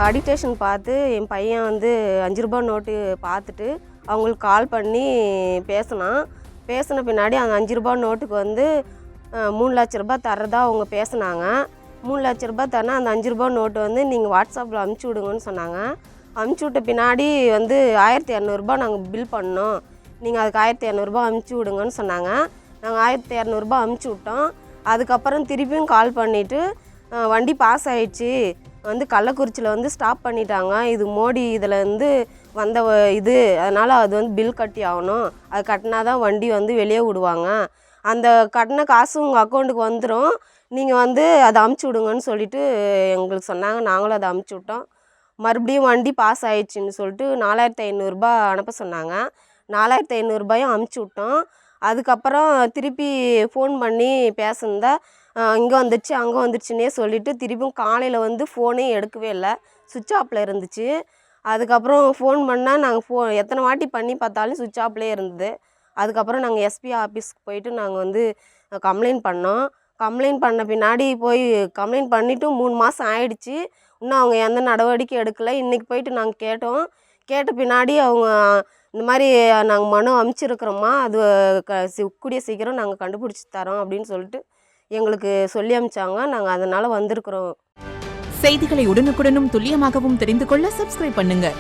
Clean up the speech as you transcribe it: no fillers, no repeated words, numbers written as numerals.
Addiction பார்த்து என் பையன் வந்து 5 ரூபா நோட்டு பார்த்துட்டு அவங்களுக்கு கால் பண்ணி பேசின பின்னாடி அந்த 5 ரூபா நோட்டுக்கு வந்து 3 லட்ச ரூபா தர்றதா அவங்க பேசினாங்க. 3 லட்ச ரூபா தரனா அந்த 5 ரூபா நோட்டு வந்து நீங்கள் வாட்ஸ்அப்பில் அனுப்பிச்சி விடுங்கன்னு சொன்னாங்க. அனுப்பிச்சி விட்ட பின்னாடி வந்து 1200 நாங்கள் பில் பண்ணோம், நீங்கள் அதுக்கு 1200 அனுப்பிச்சி விடுங்கன்னு சொன்னாங்க. நாங்கள் 1200 அனுப்பிச்சி விட்டோம். அதுக்கப்புறம் திருப்பியும் கால் பண்ணிவிட்டு வண்டி பாஸ் ஆகிடுச்சு, வந்து கள்ளக்குறிச்சியில் வந்து ஸ்டாப் பண்ணிட்டாங்க, இது மோடி இதில் வந்து வந்த இது, அதனால் அது வந்து பில் கட்டி ஆகணும், அது கட்டினா தான் வண்டி வந்து வெளியே விடுவாங்க, அந்த கட்டின காசு உங்கள் அக்கௌண்ட்டுக்கு வந்துடும், நீங்கள் வந்து அதை அமுச்சு விடுங்கன்னு சொல்லிவிட்டு எங்களுக்கு சொன்னாங்க. நாங்களும் அதை அமுச்சு விட்டோம். மறுபடியும் வண்டி பாஸ் ஆகிடுச்சின்னு சொல்லிட்டு 4500 அனுப்ப சொன்னாங்க. 4500 அமுச்சு விட்டோம். அதுக்கப்புறம் திருப்பி ஃபோன் பண்ணி பேசுனதா இங்கே வந்துடுச்சு அங்கே வந்துடுச்சுன்னே சொல்லிவிட்டு திருப்பியும் காலையில் வந்து ஃபோனே எடுக்கவே இல்லை, சுவிட்ச் ஆஃபில் இருந்துச்சு. அதுக்கப்புறம் ஃபோன் பண்ணால் நாங்கள் எத்தனை வாட்டி பண்ணி பார்த்தாலும் சுவிட்ச் ஆஃப்லேயே இருந்தது. அதுக்கப்புறம் நாங்கள் எஸ்பி ஆஃபீஸ்க்கு போயிட்டு நாங்கள் வந்து கம்ப்ளைண்ட் பண்ணோம். கம்ப்ளைண்ட் பண்ண பின்னாடி கம்ப்ளைண்ட் பண்ணிவிட்டு 3 மாதம் ஆயிடுச்சு, இன்னும் அவங்க எந்த நடவடிக்கை எடுக்கலை. இன்றைக்கி போயிட்டு நாங்கள் கேட்ட பின்னாடி அவங்க இந்த மாதிரி நாங்கள் மனு அனுப்பிச்சிருக்கிறோம்மா, அது கூடிய சீக்கிரம் நாங்கள் கண்டுபிடிச்சி தரோம் அப்படின்னு சொல்லிட்டு எங்களுக்கு சொல்லி அனுப்பிச்சாங்க. நாங்கள் அதனால் வந்திருக்கிறோம். செய்திகளை உடனுக்குடனும் துல்லியமாகவும் தெரிந்து கொள்ள சப்ஸ்கிரைப் பண்ணுங்கள்.